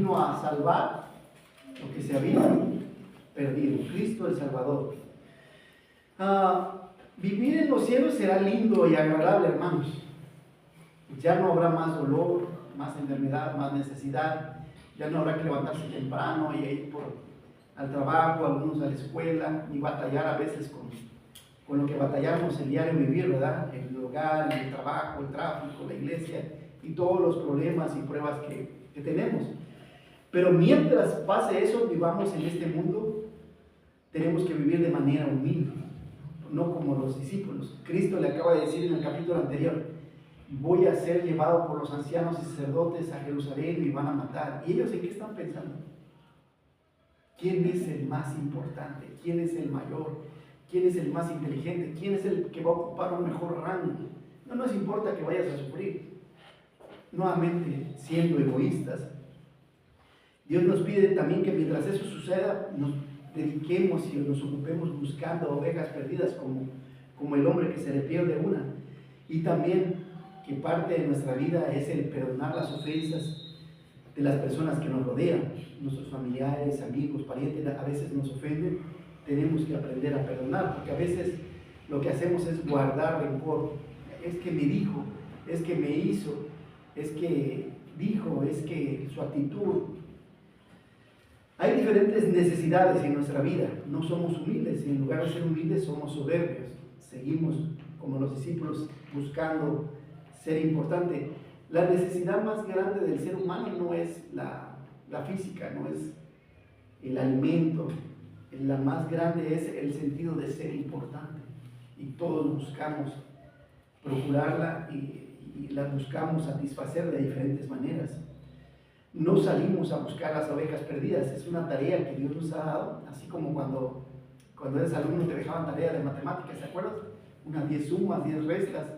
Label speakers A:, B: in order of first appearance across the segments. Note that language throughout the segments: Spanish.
A: vino a salvar lo que se había perdido. Cristo el Salvador. Vivir en los cielos será lindo y agradable, hermanos. Ya no habrá más dolor, más enfermedad, más necesidad. Ya no habrá que levantarse temprano y ir al trabajo, algunos a la escuela, ni batallar a veces con lo que batallamos el diario vivir, ¿verdad? En el hogar, en el trabajo, el tráfico, la iglesia y todos los problemas y pruebas que tenemos. Pero mientras pase eso, vivamos en este mundo, tenemos que vivir de manera humilde, no como los discípulos. Cristo le acaba de decir en el capítulo anterior: voy a ser llevado por los ancianos y sacerdotes a Jerusalén y me van a matar. ¿Y ellos en qué están pensando? ¿Quién es el más importante? ¿Quién es el mayor? ¿Quién es el más inteligente? ¿Quién es el que va a ocupar un mejor rango? No nos importa que vayas a sufrir. Nuevamente, siendo egoístas, Dios nos pide también que mientras eso suceda, nos dediquemos y nos ocupemos buscando ovejas perdidas como el hombre que se le pierde una. Y también que parte de nuestra vida es el perdonar las ofensas de las personas que nos rodean, nuestros familiares, amigos, parientes. A veces nos ofenden, tenemos que aprender a perdonar, porque a veces lo que hacemos es guardar rencor. Es que me dijo, es que me hizo, es que dijo, es que su actitud. Hay diferentes necesidades en nuestra vida. No somos humildes, y en lugar de ser humildes somos soberbios. Seguimos como los discípulos buscando ser importante. La necesidad más grande del ser humano no es la física, no es el alimento. La más grande es el sentido de ser importante. Y todos buscamos procurarla y la buscamos satisfacer de diferentes maneras. No salimos a buscar las ovejas perdidas, es una tarea que Dios nos ha dado, así como cuando eres alumno te dejaban tarea de matemáticas, ¿se acuerdan? Unas 10 sumas, 10 restas,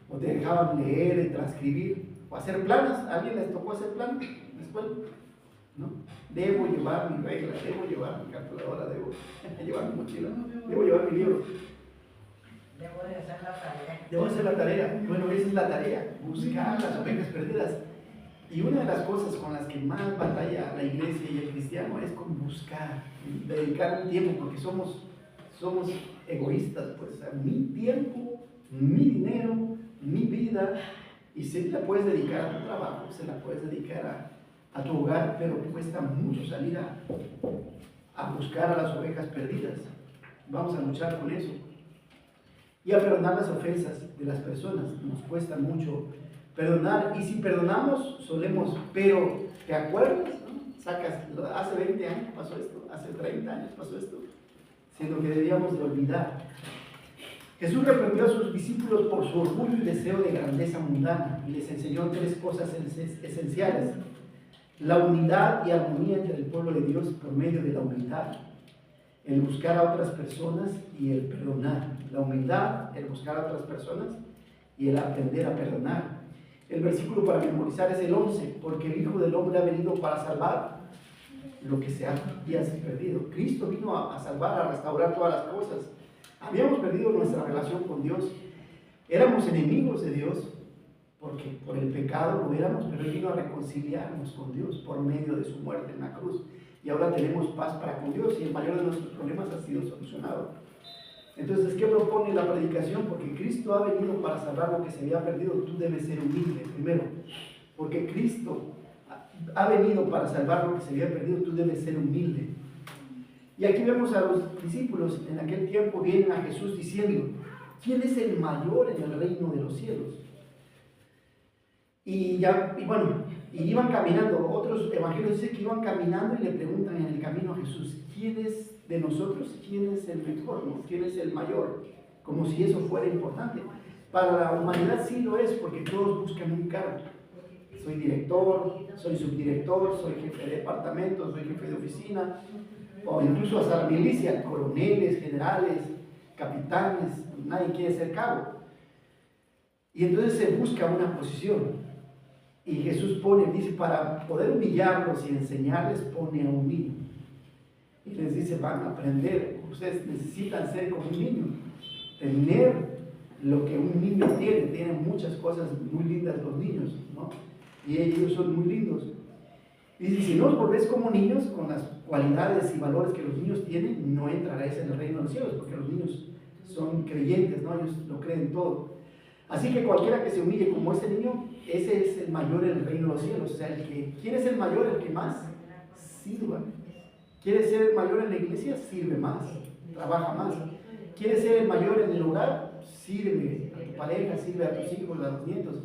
A: o te dejaban leer, transcribir, o hacer planes. ¿A alguien les tocó hacer planes en la escuela? ¿No? Debo llevar mi regla, debo llevar mi calculadora, debo llevar mi mochila, debo llevar mi libro.
B: Debo de hacer la tarea.
A: Debo hacer la tarea. Bueno, esa es la tarea, buscar las ovejas perdidas. Y una de las cosas con las que más batalla la iglesia y el cristiano es con buscar, dedicar un tiempo, porque somos egoístas, pues, a mi tiempo, mi dinero, mi vida, y si la puedes dedicar a tu trabajo, se la puedes dedicar a tu hogar, pero cuesta mucho salir a buscar a las ovejas perdidas. Vamos a luchar con eso. Y a perdonar las ofensas de las personas, nos cuesta mucho perdonar, y si perdonamos, solemos, pero ¿te acuerdas? ¿No? Sacas, hace 20 años pasó esto, hace 30 años pasó esto, siendo que debíamos de olvidar. Jesús reprendió a sus discípulos por su orgullo y deseo de grandeza mundana, y les enseñó 3 cosas esenciales: la unidad y armonía entre el pueblo de Dios por medio de la humildad, el buscar a otras personas y el perdonar. La humildad, el buscar a otras personas y el aprender a perdonar. El versículo para memorizar es el 11, porque el Hijo del Hombre ha venido para salvar lo que se había perdido. Cristo vino a salvar, a restaurar todas las cosas. Habíamos perdido nuestra relación con Dios, éramos enemigos de Dios, porque por el pecado lo éramos, pero Él vino a reconciliarnos con Dios por medio de su muerte en la cruz. Y ahora tenemos paz para con Dios, y el mayor de nuestros problemas ha sido solucionado. Entonces, ¿qué propone la predicación? Porque Cristo ha venido para salvar lo que se había perdido. Tú debes ser humilde primero, porque Cristo ha venido para salvar lo que se había perdido. Tú debes ser humilde. Y aquí vemos a los discípulos en aquel tiempo, vienen a Jesús diciendo: ¿quién es el mayor en el reino de los cielos? Y iban caminando. Otros evangelios dicen que iban caminando y le preguntan en el camino a Jesús: ¿quién es de nosotros? ¿Quién es el mejor? ¿No? ¿Quién es el mayor? Como si eso fuera importante. Para la humanidad sí lo es, porque todos buscan un cargo. Soy director, soy subdirector, soy jefe de departamento, soy jefe de oficina, o incluso hasta la milicia, coroneles, generales, capitanes. Nadie quiere ser cabo. Y entonces se busca una posición. Y Jesús dice, para poder humillarlos y enseñarles, pone a un niño. Y les dice: van a aprender, ustedes necesitan ser como un niño, tener lo que un niño tiene. Tienen muchas cosas muy lindas los niños, ¿no? Y ellos son muy lindos. Y Dice, si no os volvéis como niños, con las cualidades y valores que los niños tienen, no entraréis en el reino de los cielos, porque los niños son creyentes, ¿no? Ellos lo creen todo. Así que cualquiera que se humille como ese niño, ese es el mayor en el reino de los cielos. O sea, ¿quién es el mayor? El que más sirva. ¿Quieres ser el mayor en la iglesia? Sirve más, trabaja más. ¿Quieres ser el mayor en el hogar? Sirve a tu pareja, sirve a tus hijos, a tus nietos.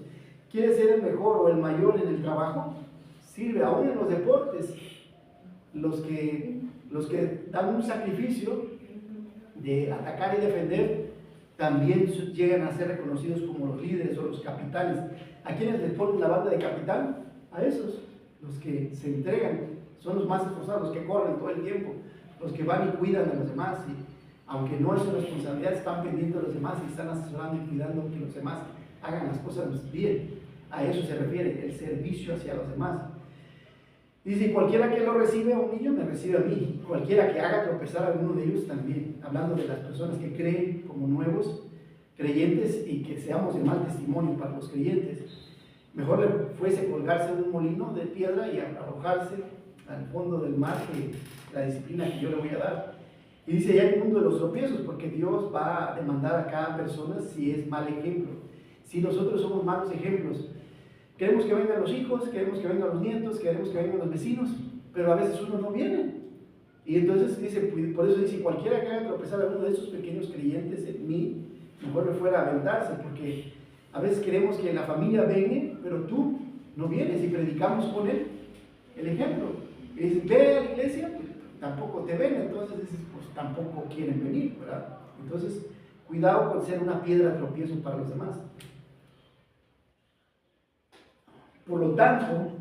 A: ¿Quieres ser el mejor o el mayor en el trabajo? Sirve aún en los deportes. Los que dan un sacrificio de atacar y defender también llegan a ser reconocidos como los líderes o los capitanes. ¿A quiénes les ponen la banda de capitán? A esos, los que se entregan, son los más esforzados, los que corren todo el tiempo, los que van y cuidan a los demás, y aunque no es su responsabilidad, están pendientes de los demás y están asesorando y cuidando que los demás hagan las cosas bien. A eso se refiere, el servicio hacia los demás. Dice, cualquiera que lo recibe a un niño, me recibe a mí. Cualquiera que haga tropezar a alguno de ellos también. Hablando de las personas que creen como nuevos creyentes y que seamos de mal testimonio para los creyentes. Mejor le fuese colgarse en un molino de piedra y arrojarse al fondo del mar que la disciplina que yo le voy a dar. Y dice, ya el mundo de los tropiezos, porque Dios va a demandar a cada persona si es mal ejemplo. Si nosotros somos malos ejemplos, queremos que vengan los hijos, queremos que vengan los nietos, queremos que vengan los vecinos, pero a veces uno no viene. Y entonces dice, por eso dice, cualquiera que haga tropezar a uno de esos pequeños creyentes en mí, mejor me fuera a aventarse, porque a veces queremos que la familia venga, pero tú no vienes y predicamos con él el ejemplo. Y dices, ve a la iglesia, pues tampoco te ven, entonces dices, pues tampoco quieren venir, ¿verdad? Entonces, cuidado con ser una piedra de tropiezo para los demás. Por lo tanto,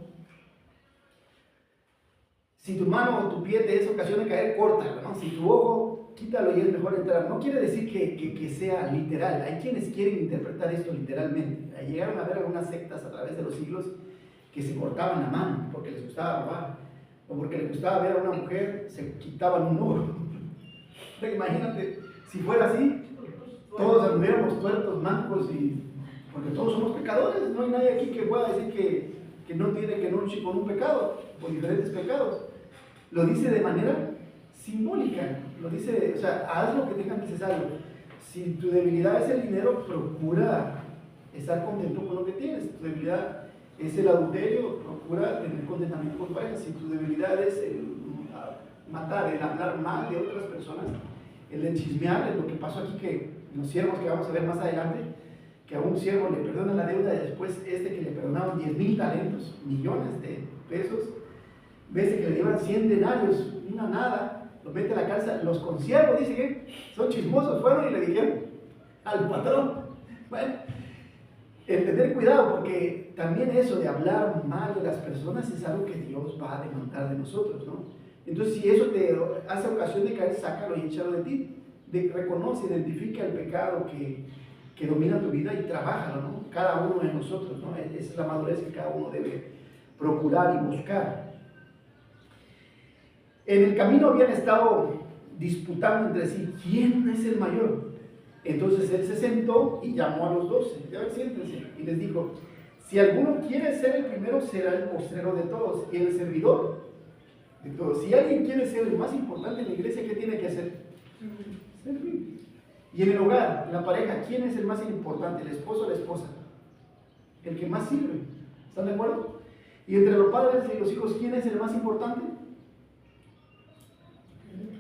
A: si tu mano o tu pie te es ocasión de caer, córtalo, ¿no? Si tu ojo, quítalo y es mejor entrar. No quiere decir que sea literal. Hay quienes quieren interpretar esto literalmente. Llegaron a ver algunas sectas a través de los siglos que se cortaban la mano porque les gustaba robar, o porque les gustaba ver a una mujer, se quitaban un ojo. Imagínate, si fuera así, todos anduviéramos tuertos, mancos, porque todos somos pecadores. No hay nadie aquí que pueda decir que no luche con un pecado, con diferentes pecados. Lo dice de manera simbólica, lo dice, o sea, haz lo que tengas necesario. Si tu debilidad es el dinero, procura estar contento con lo que tienes. Tu debilidad es el adulterio, procura tener contentamiento con tu pareja. Si tu debilidad es el matar, el hablar mal de otras personas, el de chismear, es lo que pasó aquí, que los siervos que vamos a ver más adelante, que a un siervo le perdonan la deuda y después que le perdonaron 10,000 talentos, millones de pesos, ves que le llevan 100 denarios, una nada, los mete a la cárcel. Los consiervos, dice que son chismosos, fueron y le dijeron al patrón. Bueno, el tener cuidado, porque también eso de hablar mal de las personas es algo que Dios va a demandar de nosotros, ¿no? Entonces, si eso te hace ocasión de caer, sácalo y échalo de ti. Reconoce, identifica el pecado que domina tu vida y trabájalo, ¿no? Cada uno de nosotros, ¿no? Esa es la madurez que cada uno debe procurar y buscar. En el camino habían estado disputando entre sí, ¿quién es el mayor? Entonces él se sentó y llamó a los 12, ya ven, siéntense, y les dijo, si alguno quiere ser el primero, será el postrero de todos y el servidor de todos. Si alguien quiere ser el más importante en la iglesia, ¿qué tiene que hacer? Servir. Y en el hogar, en la pareja, ¿quién es el más importante? ¿El esposo o la esposa? El que más sirve. ¿Están de acuerdo? Y entre los padres y los hijos, ¿quién es el más importante?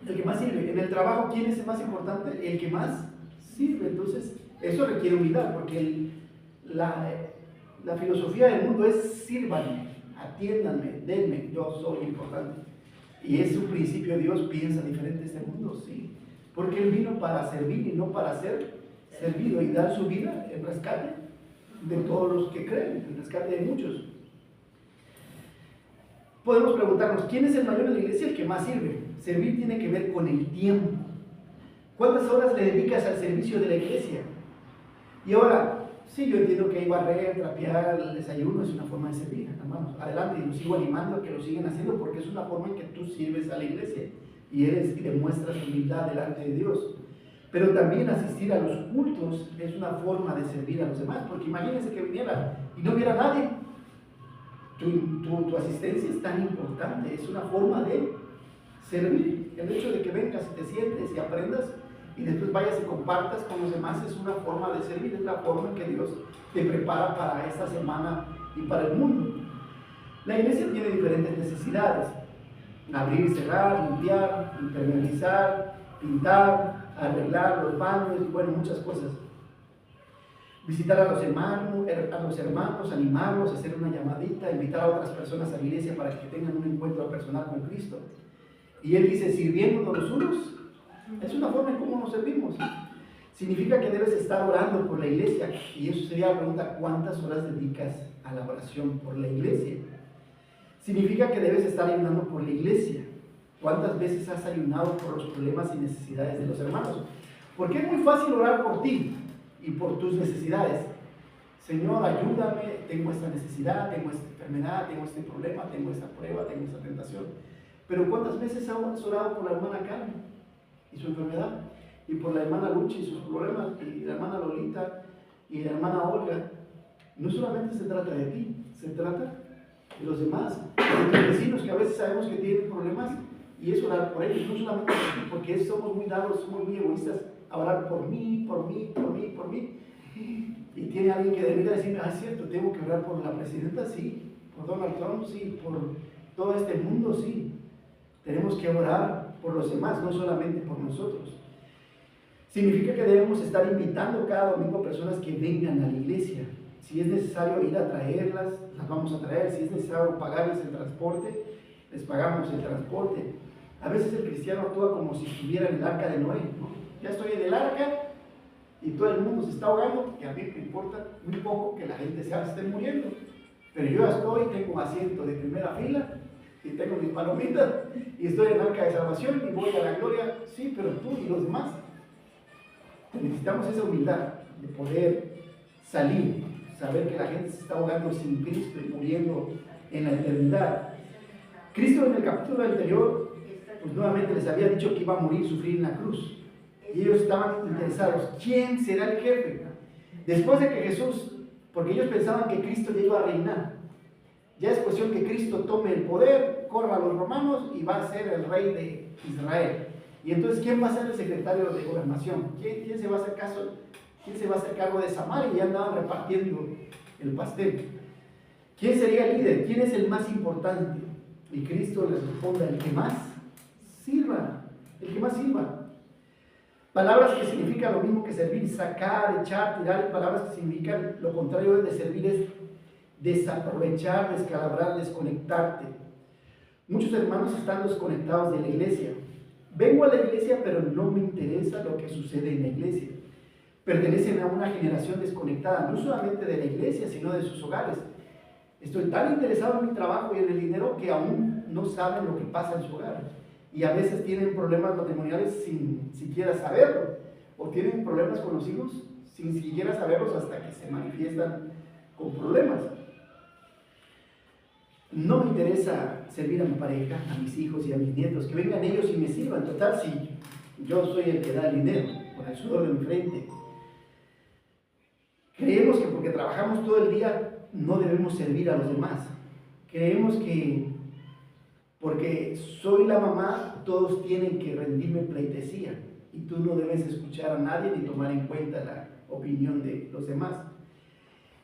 A: El que más sirve. En el trabajo, ¿quién es el más importante? El que más sirve. Entonces, eso requiere humildad, porque la filosofía del mundo es sírvanme, atiéndanme, denme, yo soy importante. Y es un principio, Dios piensa diferente este mundo, sí. Porque Él vino para servir y no para ser servido, y dar su vida en rescate de todos los que creen, en rescate de muchos. Podemos preguntarnos, ¿quién es el mayor en la iglesia? El que más sirve. Servir tiene que ver con el tiempo. ¿Cuántas horas le dedicas al servicio de la iglesia? Y ahora, sí, yo entiendo que hay barrer, trapear, el desayuno es una forma de servir. Vamos, adelante, y los sigo animando a que lo sigan haciendo, porque es una forma en que tú sirves a la iglesia y demuestras humildad delante de Dios. Pero también asistir a los cultos es una forma de servir a los demás, porque imagínense que viniera y no hubiera nadie. tu asistencia es tan importante, es una forma de servir. El hecho de que vengas y te sientes y aprendas y después vayas y compartas con los demás es una forma de servir, es la forma en que Dios te prepara para esta semana y para el mundo. La iglesia tiene diferentes necesidades: abrir, cerrar, limpiar, impermeabilizar, pintar, arreglar los baños y bueno, muchas cosas. Visitar a los hermanos, animarlos, hacer una llamadita, invitar a otras personas a la iglesia para que tengan un encuentro personal con Cristo. Y él dice, sirviéndonos los unos, es una forma en cómo nos servimos. Significa que debes estar orando por la iglesia. Y eso sería la pregunta, ¿cuántas horas dedicas a la oración por la iglesia? Significa que debes estar ayunando por la iglesia. ¿Cuántas veces has ayunado por los problemas y necesidades de los hermanos? Porque es muy fácil orar por ti y por tus necesidades. Señor, ayúdame, tengo esta necesidad, tengo esta enfermedad, tengo este problema, tengo esta prueba, tengo esta tentación. Pero ¿cuántas veces has orado por la hermana Carmen y su enfermedad? Y por la hermana Lucha y sus problemas, y la hermana Lolita y la hermana Olga. No solamente se trata de ti, se trata de los demás, de los vecinos que a veces sabemos que tienen problemas, y es orar por ellos, no solamente por ti, porque somos muy dados, somos muy egoístas a orar por mí. Y tiene alguien que debería decirme, es cierto, tengo que orar por la presidenta, sí, por Donald Trump, sí, por todo este mundo, sí. Tenemos que orar por los demás, no solamente por nosotros. Significa que debemos estar invitando cada domingo a personas que vengan a la iglesia. Si es necesario ir a traerlas, las vamos a traer. Si es necesario pagarles el transporte, les pagamos el transporte. A veces el cristiano actúa como si estuviera en el arca de Noé, ¿no? Ya estoy en el arca y todo el mundo se está ahogando, y a mí me importa muy poco que la gente se esté muriendo. Pero yo estoy, tengo un asiento de primera fila y tengo mis palomitas y estoy en el arca de salvación y voy a la gloria. Sí, pero tú y los demás. Necesitamos esa humildad de poder salir, saber que la gente se está ahogando sin Cristo y muriendo en la eternidad. Cristo en el capítulo anterior, pues nuevamente les había dicho que iba a morir, sufrir en la cruz. Y ellos estaban interesados, ¿quién será el jefe? Después de que Jesús, porque ellos pensaban que Cristo ya iba a reinar, ya es cuestión que Cristo tome el poder, corra a los romanos y va a ser el rey de Israel. Y entonces, ¿quién va a ser el secretario de gobernación? ¿Quién se va a hacer caso? ¿Quién se va a hacer cargo de Samaria? Y ya andaban repartiendo el pastel. ¿Quién sería el líder? ¿Quién es el más importante? Y Cristo les responde, el que más sirva, el que más sirva. Palabras que significan lo mismo que servir, sacar, echar, tirar, palabras que significan lo contrario de servir es desaprovechar, descalabrar, desconectarte. Muchos hermanos están desconectados de la iglesia. Vengo a la iglesia, pero no me interesa lo que sucede en la iglesia. Pertenecen a una generación desconectada, no solamente de la iglesia, sino de sus hogares. Estoy tan interesado en mi trabajo y en el dinero que aún no saben lo que pasa en su hogar. Y a veces tienen problemas matrimoniales sin siquiera saberlo. O tienen problemas con los hijos sin siquiera saberlos hasta que se manifiestan con problemas. No me interesa servir a mi pareja, a mis hijos y a mis nietos, que vengan ellos y me sirvan. Total, si yo soy el que da el dinero, con el sudor de mi frente. Creemos que porque trabajamos todo el día no debemos servir a los demás. Creemos que porque soy la mamá, todos tienen que rendirme pleitesía y tú no debes escuchar a nadie ni tomar en cuenta la opinión de los demás.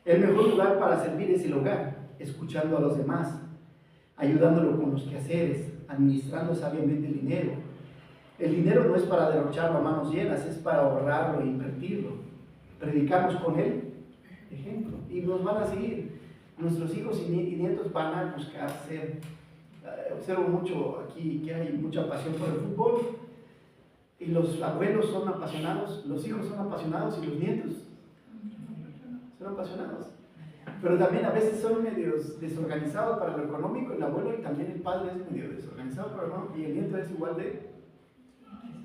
A: El mejor lugar para servir es el hogar, escuchando a los demás, ayudándolo con los quehaceres, administrando sabiamente el dinero. El dinero no es para derrocharlo a manos llenas, es para ahorrarlo e invertirlo. Predicamos con él, ejemplo, y nos van a seguir. Nuestros hijos y nietos van a buscar ser. Observo mucho aquí que hay mucha pasión por el fútbol y los abuelos son apasionados, los hijos son apasionados y los nietos son apasionados. Pero también a veces son medios desorganizados para lo económico, el abuelo, y también el padre es medio desorganizado para lo económico, y el nieto es igual de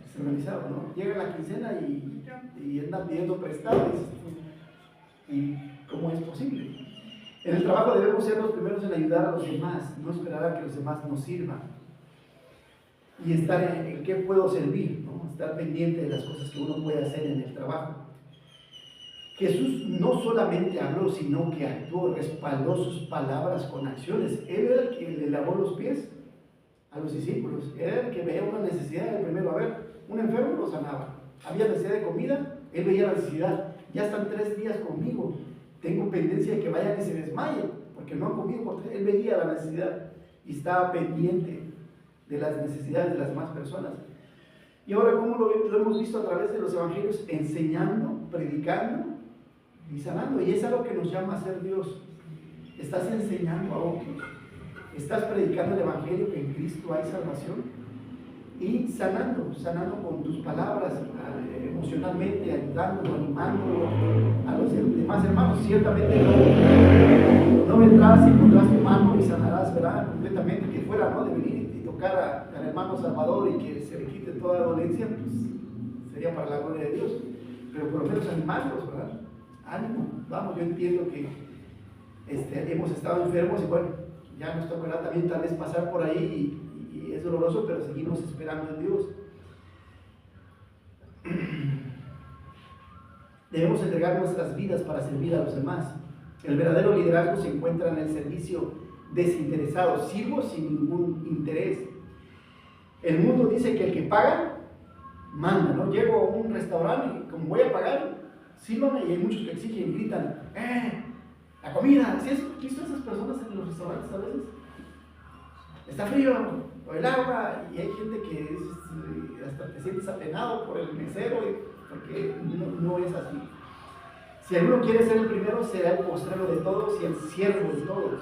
A: desorganizado, ¿no? Llega la quincena y andan pidiendo prestados. ¿Y cómo es posible? En el trabajo debemos ser los primeros en ayudar a los demás, no esperar a que los demás nos sirvan. Y estar en qué puedo servir, ¿no? Estar pendiente de las cosas que uno puede hacer en el trabajo. Jesús no solamente habló, sino que actuó, respaldó sus palabras con acciones. Él era el que le lavó los pies a los discípulos. Era el que veía una necesidad, el primero. A ver, un enfermo lo sanaba. Había necesidad de comida, él veía la necesidad. Ya están 3 días conmigo. Tengo pendencia de que vayan y se desmayen, porque no han comido. Porque él veía la necesidad y estaba pendiente de las necesidades de las demás personas. Y ahora, ¿cómo lo hemos visto a través de los evangelios? Enseñando, predicando y sanando. Y es algo que nos llama a ser Dios. Estás enseñando a otros. Estás predicando el evangelio, que en Cristo hay salvación. Y sanando con tus palabras, emocionalmente, ayudando, animando a los demás hermanos. Ciertamente no vendrás y pondrás tu mano y sanarás, ¿verdad? Completamente, que fuera, ¿no? De venir y tocar al hermano Salvador y que se le quite toda dolencia, pues sería para la gloria de Dios. Pero por lo menos animarlos, ¿verdad? Ánimo, vamos, yo entiendo que hemos estado enfermos y bueno, ya nos tocará también tal vez pasar por ahí y es doloroso, pero seguimos esperando en Dios. Debemos entregar nuestras vidas para servir a los demás. El verdadero liderazgo se encuentra en el servicio desinteresado, sirvo sin ningún interés. El mundo dice que el que paga, manda, ¿no? Llego a un restaurante y como voy a pagar, sírvame, y hay muchos que exigen y gritan, la comida. ¿Sí has visto a esas personas en los restaurantes a veces? Está frío, o el agua, y hay gente que hasta te sientes apenado por el mesero, porque no es así. Si alguno quiere ser el primero, será el postrero de todos y el siervo de todos.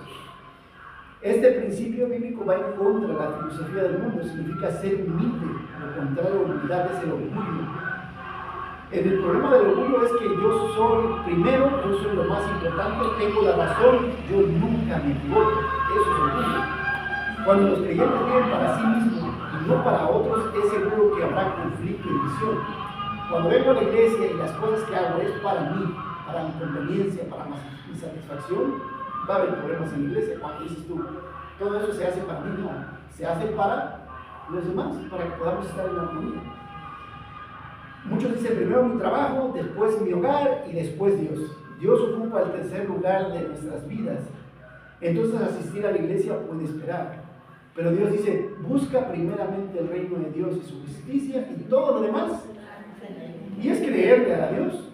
A: Este principio bíblico va en contra de la filosofía del mundo, significa ser humilde, lo contrario de humildad es el orgullo. El problema del orgullo es que yo soy primero, yo soy lo más importante, tengo la razón, yo nunca me equivoco. Eso es orgullo. Cuando los creyentes viven para sí mismos y no para otros, es seguro que habrá conflicto y división. Cuando vengo a la iglesia y las cosas que hago es para mí, para mi conveniencia, para mi satisfacción, va a haber problemas en la iglesia. Cuando dices tú, todo eso se hace para mí, no, se hace para los demás, para que podamos estar en armonía. Muchos dicen primero mi trabajo, después mi hogar y después Dios. Dios ocupa el tercer lugar de nuestras vidas. Entonces asistir a la iglesia puede esperar. Pero Dios dice, busca primeramente el reino de Dios y su justicia y todo lo demás. Y es creerle a Dios.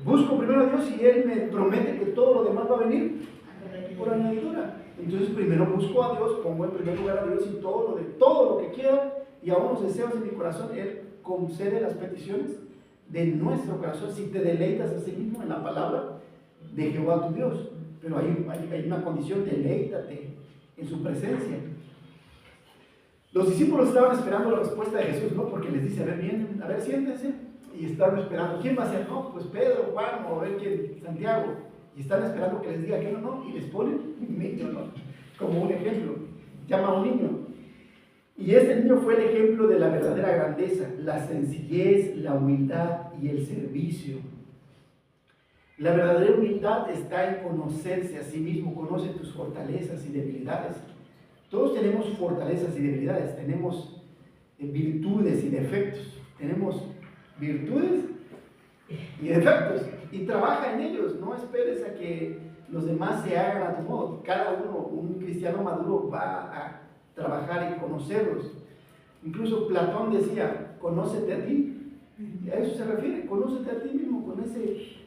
A: Busco primero a Dios y Él me promete que todo lo demás va a venir por añadidura. Entonces primero busco a Dios, pongo en primer lugar a Dios y todo lo que quiera y aún los deseos de mi corazón, Él concede las peticiones de nuestro corazón si te deleitas a sí mismo en la palabra de Jehová tu Dios. Pero hay una condición, deleítate en su presencia. Los discípulos estaban esperando la respuesta de Jesús, ¿no? Porque les dice, a ver, siéntense. Y estaban esperando, ¿quién va a ser? No, pues Pedro, Juan, o a ver quién, Santiago. Y están esperando que les diga que no, y les ponen un niño, ¿no? Como un ejemplo. Llama a un niño. Y este niño fue el ejemplo de la verdadera grandeza, la sencillez, la humildad y el servicio. La verdadera humildad está en conocerse a sí mismo, conoce tus fortalezas y debilidades. Todos tenemos fortalezas y debilidades, tenemos virtudes y defectos, tenemos virtudes y defectos, y trabaja en ellos, no esperes a que los demás se hagan a tu modo. Cada uno, un cristiano maduro, va a trabajar y conocerlos. Incluso Platón decía, conócete a ti, y a eso se refiere, conócete a ti mismo, con ese...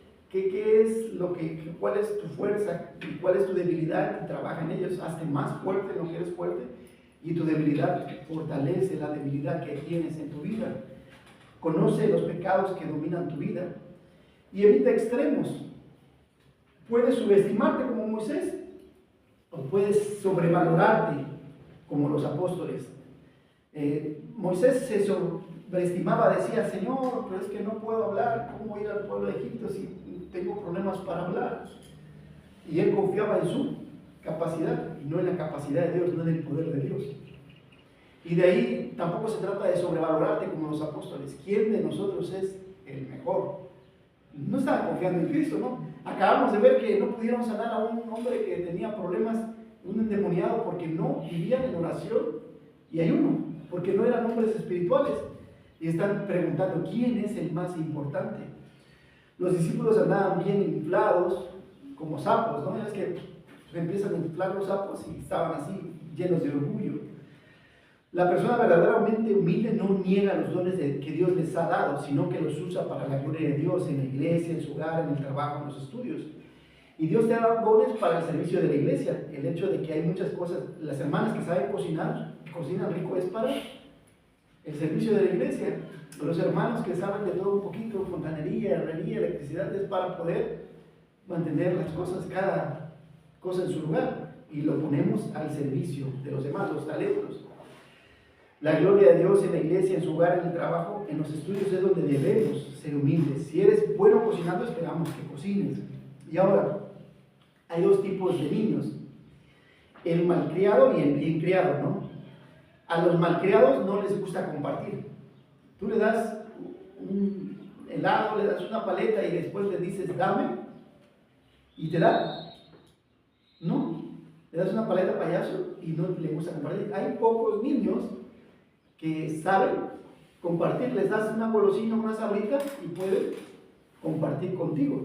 A: ¿Cuál es tu fuerza y cuál es tu debilidad? Y trabaja en ellos, hazte más fuerte en lo que eres fuerte, y tu debilidad fortalece la debilidad que tienes en tu vida. Conoce los pecados que dominan tu vida y evita extremos. Puedes subestimarte como Moisés o puedes sobrevalorarte como los apóstoles. Moisés se sobreestimaba, decía, Señor, pero es que no puedo hablar, ¿cómo ir al pueblo de Egipto si tengo problemas para hablar? Y él confiaba en su capacidad y no en la capacidad de Dios, no en el poder de Dios. Y de ahí tampoco se trata de sobrevalorarte como los apóstoles. ¿Quién de nosotros es el mejor? No estaban confiando en Cristo, ¿no? Acabamos de ver que no pudieron sanar a un hombre que tenía problemas, un endemoniado, porque no vivían en oración y ayuno, porque no eran hombres espirituales. Y están preguntando, ¿quién es el más importante? Los discípulos andaban bien inflados, como sapos, ¿no? Es que se empiezan a inflar los sapos y estaban así, llenos de orgullo. La persona verdaderamente humilde no niega los dones que Dios les ha dado, sino que los usa para la gloria de Dios en la iglesia, en su hogar, en el trabajo, en los estudios. Y Dios te ha dado dones para el servicio de la iglesia. El hecho de que hay muchas cosas, las hermanas que saben cocinar, que cocinan rico, es para el servicio de la iglesia. Los hermanos que saben de todo un poquito, fontanería, herrería, electricidad, es para poder mantener las cosas, cada cosa en su lugar. Y lo ponemos al servicio de los demás, los talentos. La gloria de Dios en la iglesia, en su hogar, en el trabajo, en los estudios es donde debemos ser humildes. Si eres bueno cocinando, esperamos que cocines. Y ahora, hay dos tipos de niños, el malcriado y el bien criado, ¿no? A los malcriados no les gusta compartir. Tú le das un helado, le das una paleta y después le dices, dame, y te da. No, le das una paleta payaso y no le gusta compartir. Hay pocos niños que saben compartir, les das una golosina, una sabrita y pueden compartir contigo.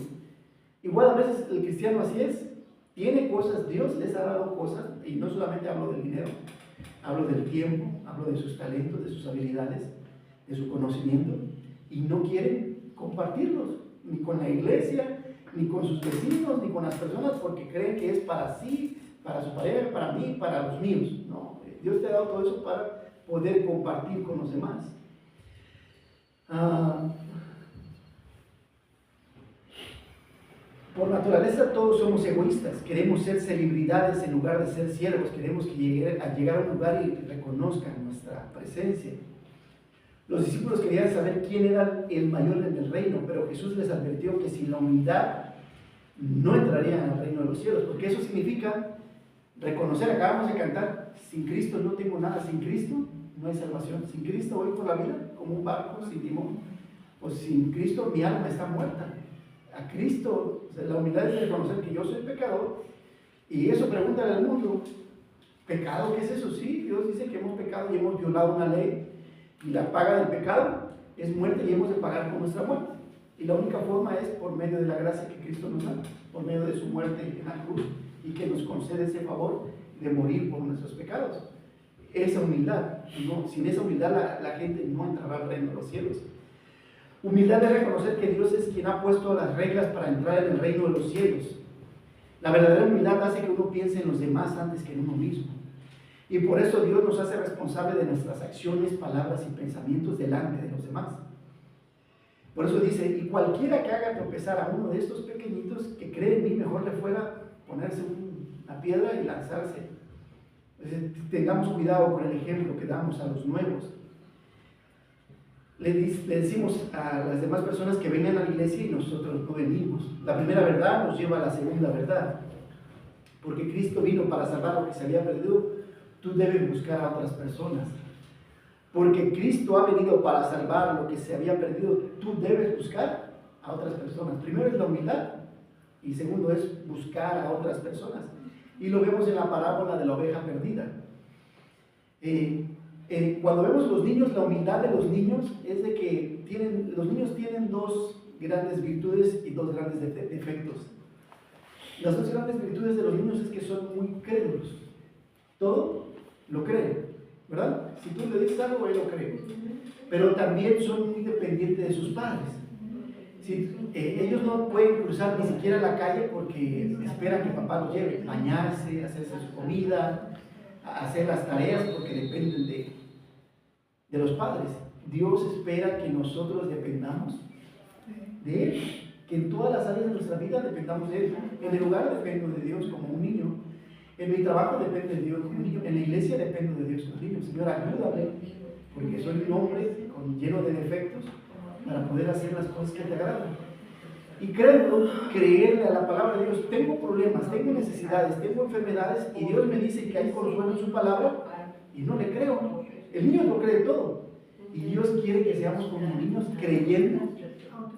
A: Igual a veces el cristiano así es, tiene cosas, Dios les ha dado cosas, y no solamente hablo del dinero, hablo del tiempo, hablo de sus talentos, de sus habilidades, de su conocimiento, y no quieren compartirlos, ni con la iglesia, ni con sus vecinos, ni con las personas, porque creen que es para sí, para su pareja, para mí, para los míos. No, Dios te ha dado todo eso para poder compartir con los demás. Por naturaleza todos somos egoístas, queremos ser celebridades en lugar de ser siervos, queremos que llegar a un lugar y reconozcan nuestra presencia. Los discípulos querían saber quién era el mayor en el reino, pero Jesús les advirtió que sin la humildad no entrarían al reino de los cielos, porque eso significa reconocer, acabamos de cantar, sin Cristo no tengo nada, sin Cristo no hay salvación, sin Cristo voy por la vida como un barco sin timón, pues sin Cristo mi alma está muerta. A Cristo, o sea, la humildad es reconocer que yo soy pecador, y eso pregúntale al mundo, ¿pecado qué es eso? Sí, Dios dice que hemos pecado y hemos violado una ley, y la paga del pecado es muerte y hemos de pagar con nuestra muerte. Y la única forma es por medio de la gracia que Cristo nos da, por medio de su muerte en la cruz, y que nos concede ese favor de morir por nuestros pecados. Esa humildad, no, sin esa humildad la gente no entrará al reino de los cielos. Humildad es reconocer que Dios es quien ha puesto las reglas para entrar en el reino de los cielos. La verdadera humildad hace que uno piense en los demás antes que en uno mismo. Y por eso Dios nos hace responsable de nuestras acciones, palabras y pensamientos delante de los demás. Por eso dice, y cualquiera que haga tropezar a uno de estos pequeñitos que cree en mí, mejor le fuera ponerse una piedra y lanzarse. Entonces, tengamos cuidado con el ejemplo que damos a los nuevos. Le decimos a las demás personas que vengan a la iglesia y nosotros no venimos. La primera verdad nos lleva a la segunda verdad. Porque Cristo vino para salvar lo que se había perdido, tú debes buscar a otras personas. Porque Cristo ha venido para salvar lo que se había perdido, tú debes buscar a otras personas. Primero es la humildad y segundo es buscar a otras personas. Y lo vemos en la parábola de la oveja perdida. Cuando vemos los niños, la humildad de los niños es de que los niños tienen dos grandes virtudes y dos grandes defectos. Las dos grandes virtudes de los niños es que son muy crédulos. Todo lo creen, ¿verdad? Si tú le dices algo, él lo cree. Pero también son muy dependientes de sus padres. Ellos no pueden cruzar ni siquiera la calle porque esperan que papá los lleve, bañarse, hacerse su comida, hacer las tareas porque dependen de los padres. Dios espera que nosotros dependamos de Él, que en todas las áreas de nuestra vida dependamos de Él. En el hogar dependo de Dios como un niño, en mi trabajo depende de Dios como un niño, en la iglesia dependo de Dios como un niño. Señor, ayúdame, porque soy un hombre lleno de defectos, para poder hacer las cosas que te agradan. Y creerle a la palabra de Dios. Tengo problemas, tengo necesidades, tengo enfermedades, y Dios me dice que hay consuelo en su palabra, y no le creo. El niño lo cree todo, y Dios quiere que seamos como niños creyendo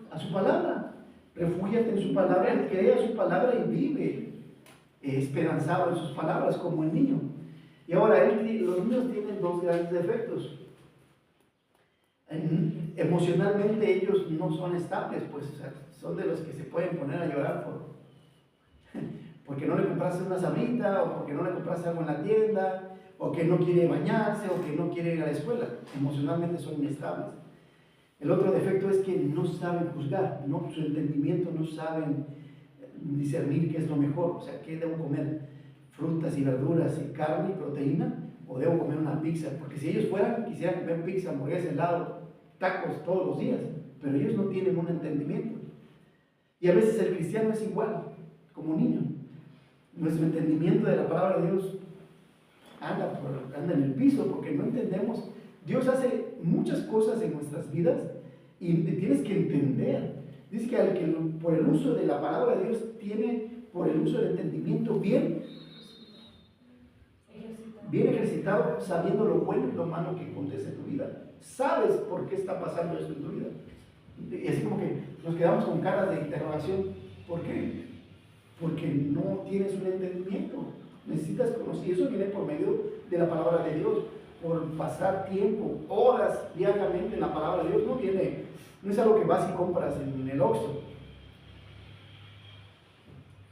A: a su palabra. Refúgiate en su palabra, crea su palabra y vive esperanzado en sus palabras como el niño. Y ahora los niños tienen dos grandes defectos. Emocionalmente ellos no son estables, pues o sea, son de los que se pueden poner a llorar porque no le compraste una sabrita, o porque no le compraste algo en la tienda, o que no quiere bañarse, o que no quiere ir a la escuela. Emocionalmente son inestables. El otro defecto es que no saben juzgar, ¿no? Su entendimiento no saben discernir qué es lo mejor, o sea, qué debo comer, frutas y verduras y carne y proteína, o debo comer una pizza, porque si ellos quisieran comer pizza, hamburguesa, helado, tacos todos los días, pero ellos no tienen un entendimiento. Y a veces el cristiano es igual, como niño. Nuestro entendimiento de la palabra de Dios anda en el piso porque no entendemos. Dios hace muchas cosas en nuestras vidas y tienes que entender. Dice que al que por el uso de la palabra de Dios tiene, por el uso del entendimiento bien ejercitado, sabiendo lo bueno y lo malo que acontece en tu vida. Sabes por qué está pasando esto en tu vida. Y así como que nos quedamos con caras de interrogación. ¿Por qué? Porque no tienes un entendimiento. Necesitas conocer, y eso viene por medio de la palabra de Dios, por pasar tiempo, horas diariamente en la palabra de Dios. No es algo que vas y compras en el Oxxo.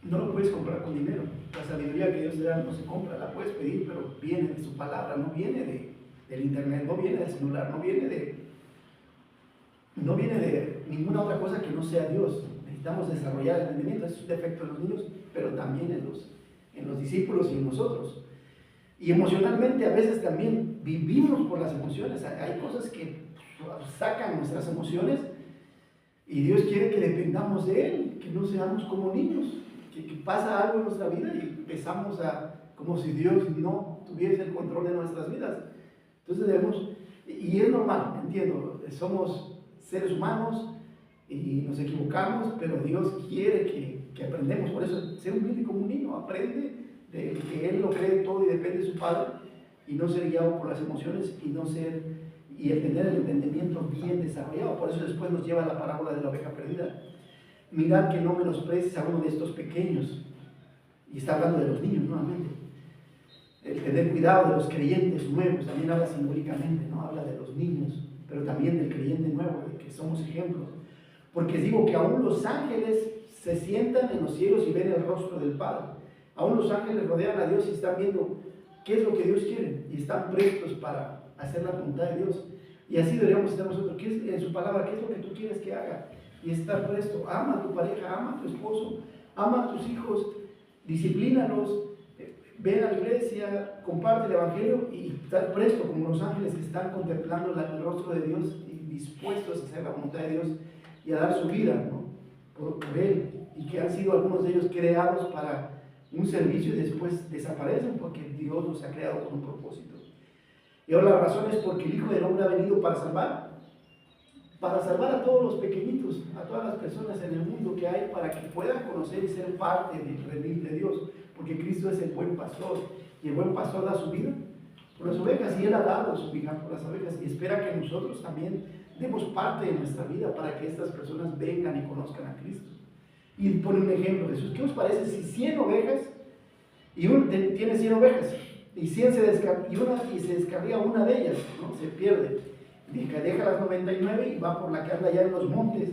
A: No lo puedes comprar con dinero. La sabiduría que Dios te da no se compra, la puedes pedir, pero viene de su palabra, no viene del internet, no viene del celular, no viene de ninguna otra cosa que no sea Dios. Necesitamos desarrollar el entendimiento. Es un defecto en los niños, pero también en los discípulos y en nosotros. Y emocionalmente a veces también vivimos por las emociones. Hay cosas que sacan nuestras emociones y Dios quiere que dependamos de Él, que no seamos como niños, que pasa algo en nuestra vida y empezamos como si Dios no tuviese el control de nuestras vidas. Entonces debemos, y es normal, entiendo, somos seres humanos y nos equivocamos, pero Dios quiere que aprendamos. Por eso, ser humilde como un niño, aprende de que Él lo cree todo y depende de su Padre, y no ser guiado por las emociones y el tener el entendimiento bien desarrollado. Por eso después nos lleva a la parábola de la oveja perdida. Mirad que no menosprecies a uno de estos pequeños, y está hablando de los niños nuevamente. El tener cuidado de los creyentes nuevos, también habla simbólicamente, ¿no? Habla de los niños, pero también del creyente nuevo, de que somos ejemplos. Porque digo que aún los ángeles se sientan en los cielos y ven el rostro del Padre. Aún los ángeles rodean a Dios y están viendo qué es lo que Dios quiere, y están prestos para hacer la voluntad de Dios. Y así deberíamos estar nosotros. ¿Qué es en su palabra? ¿Qué es lo que tú quieres que haga? Y estar presto. Ama a tu pareja, ama a tu esposo, ama a tus hijos, disciplínalos, ven a la iglesia, comparte el evangelio y estar presto como los ángeles que están contemplando el rostro de Dios y dispuestos a hacer la voluntad de Dios y a dar su vida, ¿no? por Él, y que han sido algunos de ellos creados para un servicio y después desaparecen porque Dios los ha creado con un propósito. Y ahora la razón es porque el Hijo del Hombre ha venido para salvar a todos los pequeñitos, a todas las personas en el mundo que hay, para que puedan conocer y ser parte del redil de Dios, porque Cristo es el buen pastor, y el buen pastor da su vida por las ovejas, y Él ha dado su vida por las ovejas, y espera que nosotros también demos parte de nuestra vida para que estas personas vengan y conozcan a Cristo. Y pone un ejemplo de Jesús. ¿Qué os parece si 100 ovejas, y tiene 100 ovejas, y 100 se descarría una de ellas, ¿no? Se pierde, deja las 99 y va por la que anda allá en los montes,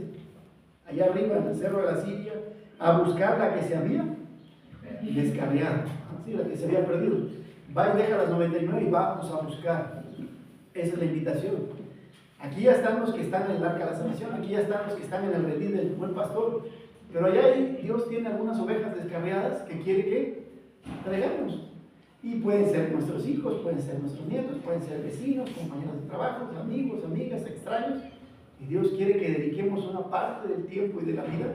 A: allá arriba en el cerro de la Siria, a buscar la que se había descarriado, ¿sí? La que se había perdido. Va y deja las 99 y vamos a buscar. Esa es la invitación. Aquí ya están los que están en el arca de la salvación, aquí ya están los que están en el redil del buen pastor, pero allá Dios tiene algunas ovejas descarriadas que quiere que traigamos. Y pueden ser nuestros hijos, pueden ser nuestros nietos, pueden ser vecinos, compañeros de trabajo, amigos, amigas, extraños. Y Dios quiere que dediquemos una parte del tiempo y de la vida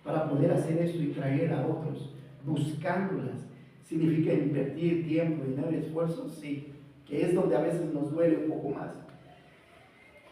A: para poder hacer esto y traer a otros, buscándolas. ¿Significa invertir tiempo, dinero y esfuerzo? Sí, que es donde a veces nos duele un poco más.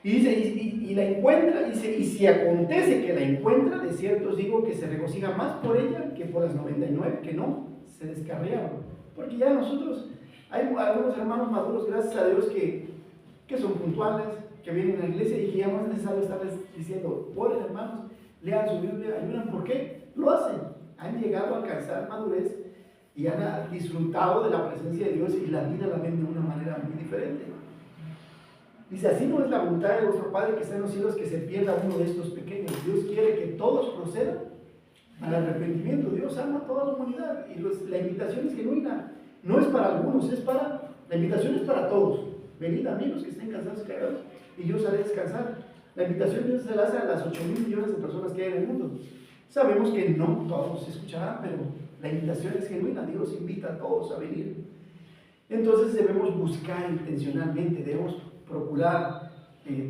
A: Y dice, y la encuentra, dice, y si acontece que la encuentra, de cierto os digo que se regocija más por ella que por las 99 que no se descarriaron. Porque ya nosotros, hay algunos hermanos maduros, gracias a Dios, que son puntuales, que vienen a la iglesia y que ya no es necesario estarles diciendo, oren hermanos, lean su Biblia, ayudan. ¿Por qué? Lo hacen. Han llegado a alcanzar madurez y han disfrutado de la presencia de Dios y la vida la ven de una manera muy diferente. Dice, así no es la voluntad de vuestro Padre que está en los cielos que se pierda uno de estos pequeños. Dios quiere que todos procedan al arrepentimiento. Dios ama a toda la humanidad y la invitación es genuina. No es para algunos, la invitación es para todos. Venid a mí los que estén cansados y cargados y yo os haré descansar. La invitación Dios se la hace a las 8.000 millones de personas que hay en el mundo. Sabemos que no todos escucharán, pero la invitación es genuina. Dios invita a todos a venir. Entonces debemos buscar intencionalmente, debemos procurar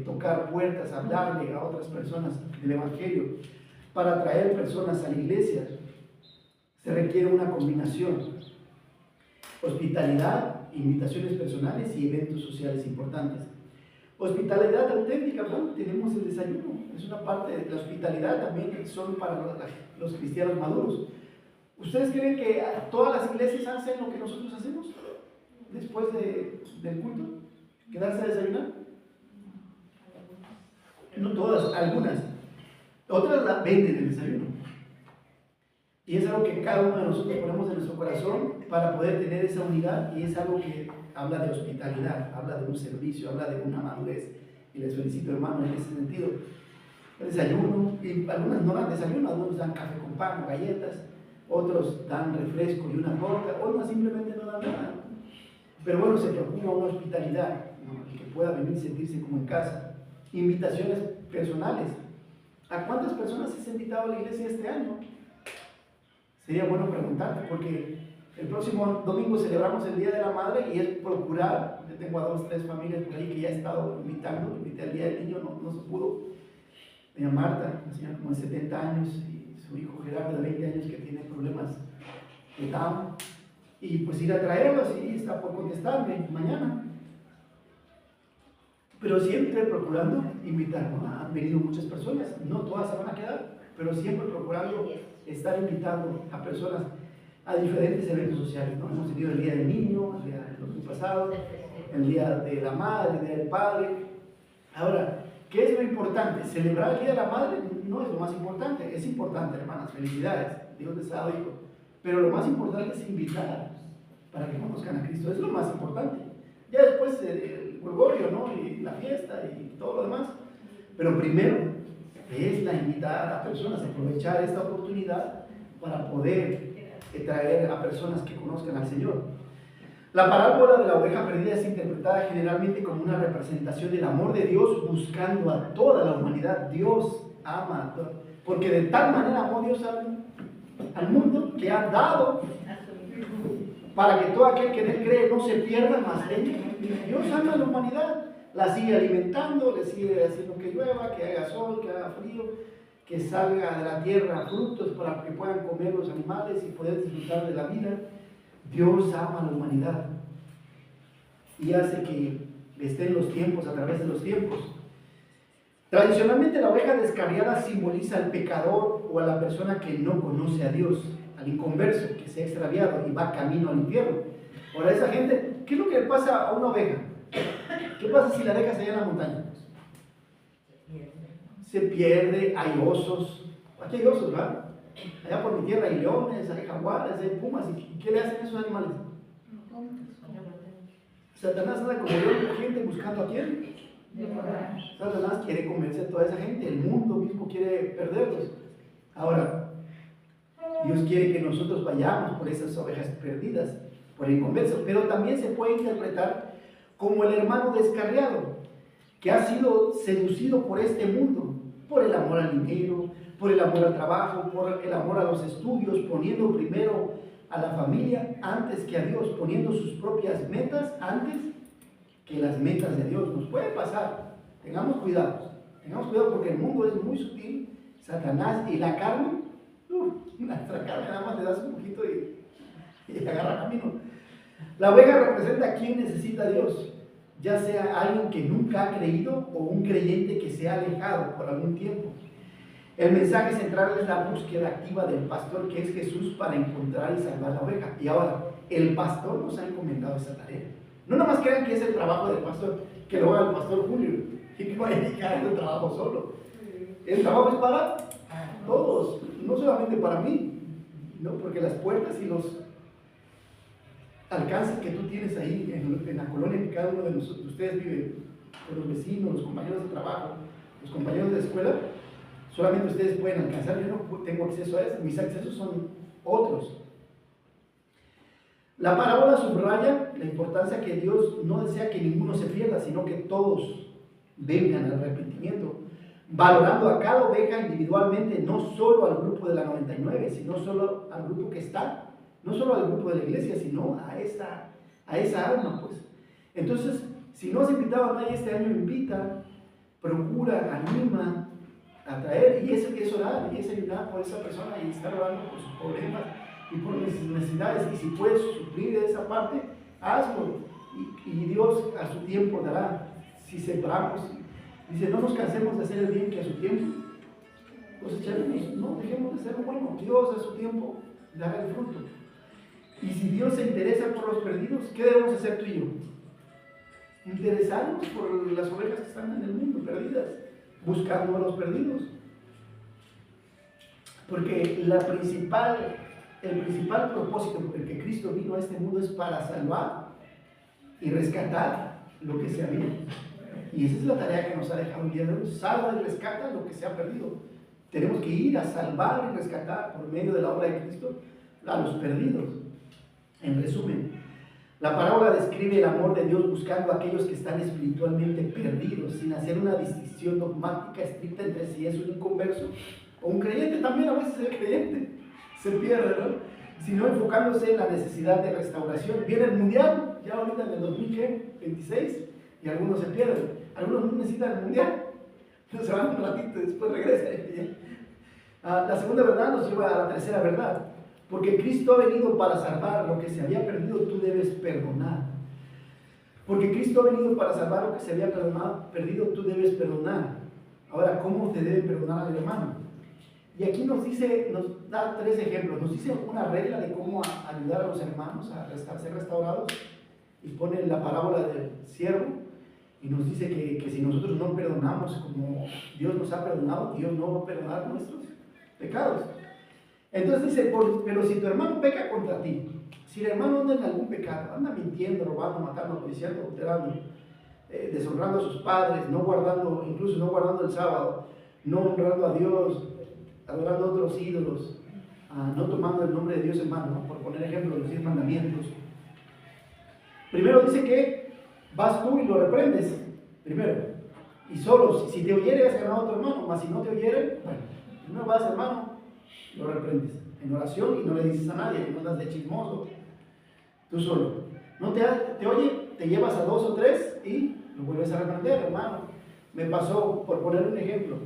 A: tocar puertas, hablarle a otras personas del Evangelio. Para atraer personas a la iglesia se requiere una combinación: hospitalidad, invitaciones personales y eventos sociales importantes. Hospitalidad auténtica, bueno, tenemos el desayuno, es una parte de la hospitalidad, también son para los cristianos maduros. ¿Ustedes creen que todas las iglesias hacen lo que nosotros hacemos después del culto? ¿Quedarse a desayunar? No todas, algunas. Otras la venden el desayuno. Y es algo que cada uno de nosotros ponemos en nuestro corazón para poder tener esa unidad, y es algo que habla de hospitalidad, habla de un servicio, habla de una madurez. Y les felicito, hermano, en ese sentido. El desayuno, y algunas no dan desayuno, algunos dan café con pan o galletas, otros dan refresco y una torta, otros simplemente no dan nada. Pero bueno, se procura una hospitalidad, ¿no? Y que pueda venir y sentirse como en casa. Invitaciones personales. ¿A cuántas personas has invitado a la iglesia este año? Sería bueno preguntarte, porque el próximo domingo celebramos el Día de la Madre y es procurar. Yo tengo a 2 o 3 familias por ahí que ya he estado invitando. Invité al Día del Niño, no se pudo. Doña Marta, una señora como de 70 años, y su hijo Gerardo de 20 años que tiene problemas de Down. Y pues ir a traerlos, y está por contestarme mañana. Pero siempre procurando invitar, ¿no? Han venido muchas personas, no todas se van a quedar, pero siempre procurando estar invitando a personas a diferentes eventos sociales, ¿no? Hemos tenido el Día del Niño, el día del pasado, el Día de la Madre, el Día del Padre. Ahora, ¿qué es lo importante? Celebrar el Día de la Madre no es lo más importante. Es importante, hermanas, felicidades, Dios les ha dado hijos. Pero lo más importante es invitar para que conozcan a Cristo. Es lo más importante. Ya después el jolgorio, ¿no? Y la fiesta y todo lo demás. Pero primero es la invitar a personas, aprovechar esta oportunidad para poder traer a personas que conozcan al Señor. La parábola de la oveja perdida es interpretada generalmente como una representación del amor de Dios buscando a toda la humanidad. Dios ama a todos, porque de tal manera amó Dios al mundo que ha dado para que todo aquel que en él cree no se pierda, más Dios ama a la humanidad, la sigue alimentando, le sigue haciendo que llueva, que haga sol, que haga frío, que salga de la tierra frutos para que puedan comer los animales y poder disfrutar de la vida. Dios ama a la humanidad y hace que estén los tiempos a través de los tiempos. Tradicionalmente la oveja descarriada simboliza al pecador o a la persona que no conoce a Dios, al inconverso, que se ha extraviado y va camino al infierno. Ahora, esa gente, ¿qué es lo que le pasa a una oveja? ¿Qué pasa si la dejas allá en la montaña? Se pierde, hay osos. Aquí hay osos, ¿verdad? Allá por mi tierra hay leones, hay jaguares, hay pumas. ¿Y qué le hacen esos animales? Satanás anda como león rugiente buscando a quién. Satanás quiere comerse a toda esa gente. El mundo mismo quiere perderlos. Ahora, Dios quiere que nosotros vayamos por esas ovejas perdidas, por el inconverso, pero también se puede interpretar como el hermano descarriado, que ha sido seducido por este mundo, por el amor al dinero, por el amor al trabajo, por el amor a los estudios, poniendo primero a la familia antes que a Dios, poniendo sus propias metas antes que las metas de Dios. Nos puede pasar, tengamos cuidado porque el mundo es muy sutil, Satanás y la carne, nuestra carne nada más le das un poquito y agarra camino. La oveja representa a quien necesita a Dios, ya sea alguien que nunca ha creído o un creyente que se ha alejado por algún tiempo. El mensaje central es la búsqueda activa del pastor, que es Jesús, para encontrar y salvar la oveja. Y ahora, el pastor nos ha encomendado esa tarea. No nada más crean que es el trabajo del pastor, que lo haga el pastor Julio y que vaya a dedicar el trabajo solo. El trabajo es para todos, no solamente para mí, ¿no? Porque las puertas y los alcances que tú tienes ahí en la colonia que cada uno de ustedes vive, con los vecinos, los compañeros de trabajo, los compañeros de escuela, solamente ustedes pueden alcanzar. Yo no tengo acceso a eso, mis accesos son otros. La parábola subraya la importancia que Dios no desea que ninguno se pierda, sino que todos vengan al arrepentimiento, valorando a cada oveja individualmente, no solo al grupo de la 99, sino solo al grupo que está, no solo al grupo de la iglesia, sino a esa alma, pues. Entonces, si no has invitado a nadie este año, invita, procura, anima a traer, y eso es orar, y es ayudar por esa persona y estar orando por sus problemas y por sus necesidades, y si puedes suplir esa parte, hazlo, y Dios a su tiempo dará. Si sembramos, dice, no nos cansemos de hacer el bien que a su tiempo cosecharemos, no dejemos de ser bueno, Dios a su tiempo dará el fruto. Y si Dios se interesa por los perdidos, ¿qué debemos hacer tú y yo? Interesarnos por las ovejas que están en el mundo, perdidas, buscando a los perdidos. Porque el principal propósito por el que Cristo vino a este mundo es para salvar y rescatar lo que se ha perdido. Y esa es la tarea que nos ha dejado el día de hoy: salva y rescata lo que se ha perdido. Tenemos que ir a salvar y rescatar por medio de la obra de Cristo a los perdidos. En resumen, la parábola describe el amor de Dios buscando a aquellos que están espiritualmente perdidos, sin hacer una distinción dogmática estricta entre si es un inconverso o un creyente. También a veces el creyente se pierde, ¿no? Sino enfocándose en la necesidad de restauración. Viene el mundial, ya ahorita en el 2026, y algunos se pierden. Algunos no necesitan el mundial, se van un ratito y después regresan. La segunda verdad nos lleva a la tercera verdad. Porque Cristo ha venido para salvar lo que se había perdido, tú debes perdonar. Porque Cristo ha venido para salvar lo que se había perdido, tú debes perdonar. Ahora, ¿cómo te debe perdonar al hermano? Y aquí nos da 3 ejemplos. Nos dice una regla de cómo ayudar a los hermanos a ser restaurados, y pone la parábola del siervo, y nos dice que si nosotros no perdonamos como Dios nos ha perdonado, Dios no va a perdonar nuestros pecados. Entonces dice, pero si tu hermano peca contra ti, si el hermano anda en algún pecado, anda mintiendo, robando, matando, codiciando, adulterando, deshonrando a sus padres, incluso no guardando el sábado, no honrando a Dios, adorando a otros ídolos, no tomando el nombre de Dios en mano, ¿no? Por poner ejemplo, los 10 mandamientos. Primero dice que vas tú y lo reprendes, primero, y solo, si te oyere has ganado a tu hermano, mas si no te oyere, bueno, primero vas, hermano, lo reprendes en oración y no le dices a nadie, no andas de chismoso, tú solo. No te oye, te llevas a 2 o 3 y lo vuelves a reprender, hermano. Me pasó, por poner un ejemplo,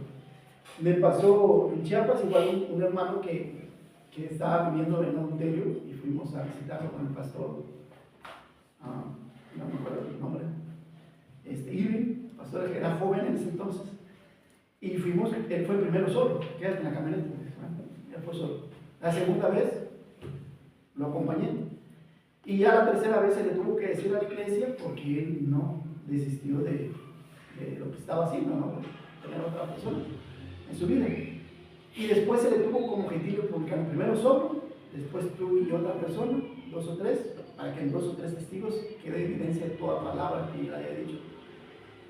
A: me pasó en Chiapas igual un hermano que estaba viviendo en adulterio, y fuimos a visitarlo con el pastor, no me acuerdo el nombre, Irving, pastor que era joven en ese entonces, y fuimos, él fue el primero solo, quédate en la camioneta, él fue solo. La segunda vez lo acompañé, y ya la tercera vez se le tuvo que decir a la iglesia porque él no desistió de lo que estaba haciendo, ¿no? Tener otra persona en su vida. Y después se le tuvo como gentil publicano, primero solo, después tú y otra persona, 2 o 3, para que en 2 o 3 testigos quede evidencia de toda palabra que él haya dicho.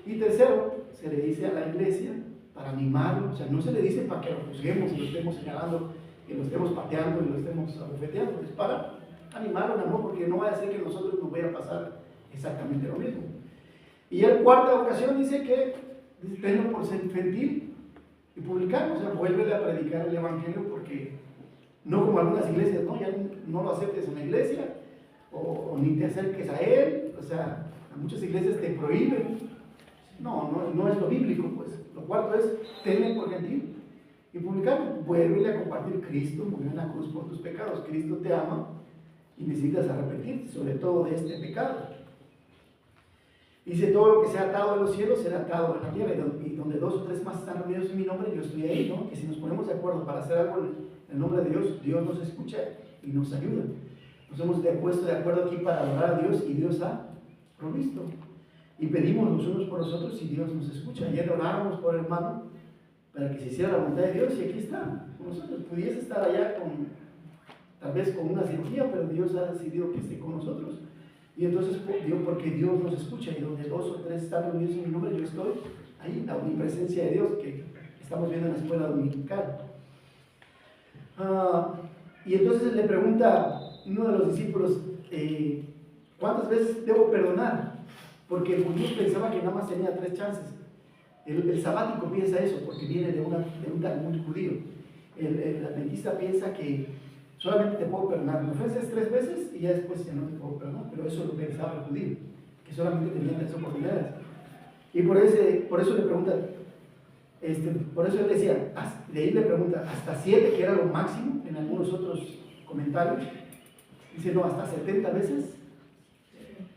A: Y tercero, se le dice a la iglesia para animarlo, o sea, no se le dice para que lo juzguemos y lo estemos señalando, y lo estemos pateando y lo estemos abofeteando, es para animarlo en amor, porque no va a ser que a nosotros nos vaya a pasar exactamente lo mismo. Y en cuarta ocasión dice que tenlo por ser gentil y publicano, o sea, vuélvele a predicar el evangelio, porque no como algunas iglesias, no, ya no lo aceptes en la iglesia, o ni te acerques a él, o sea, a muchas iglesias te prohíben. No es lo bíblico, pues. Lo cuarto es, tenle por gentil y publicano, vuélvele a compartir. Cristo murió en la cruz por tus pecados, Cristo te ama y necesitas arrepentirte, sobre todo de este pecado. Dice, todo lo que sea atado en los cielos será atado en la tierra, y donde 2 o 3 más están reunidos en mi nombre, yo estoy ahí, ¿no? Que si nos ponemos de acuerdo para hacer algo en el nombre de Dios, Dios nos escucha y nos ayuda. Nos hemos puesto de acuerdo aquí para adorar a Dios, y Dios ha provisto. Y pedimos los unos por los otros y Dios nos escucha. Ayer orábamos por el hermano para que se hiciera la voluntad de Dios, y aquí está con nosotros. Pudiese estar allá tal vez con una cirugía, pero Dios ha decidido que esté con nosotros. Y entonces digo, porque Dios nos escucha, y donde dos o tres están reunidos en mi nombre, yo estoy ahí, la omnipresencia de Dios que estamos viendo en la escuela dominical. Y entonces le pregunta uno de los discípulos, ¿cuántas veces debo perdonar? Porque el judío pensaba que nada más tenía 3 chances. El sabático piensa eso, porque viene de un Talmud judío. El adventista piensa que solamente te puedo perdonar. Me ofenses 3 veces y ya después ya no te puedo perdonar. Pero eso lo pensaba el judío, que solamente tenía 3 oportunidades. Y por eso le pregunta, por eso él decía, de ahí le pregunta, hasta 7, que era lo máximo en algunos otros comentarios. Dice, no, hasta 70 veces.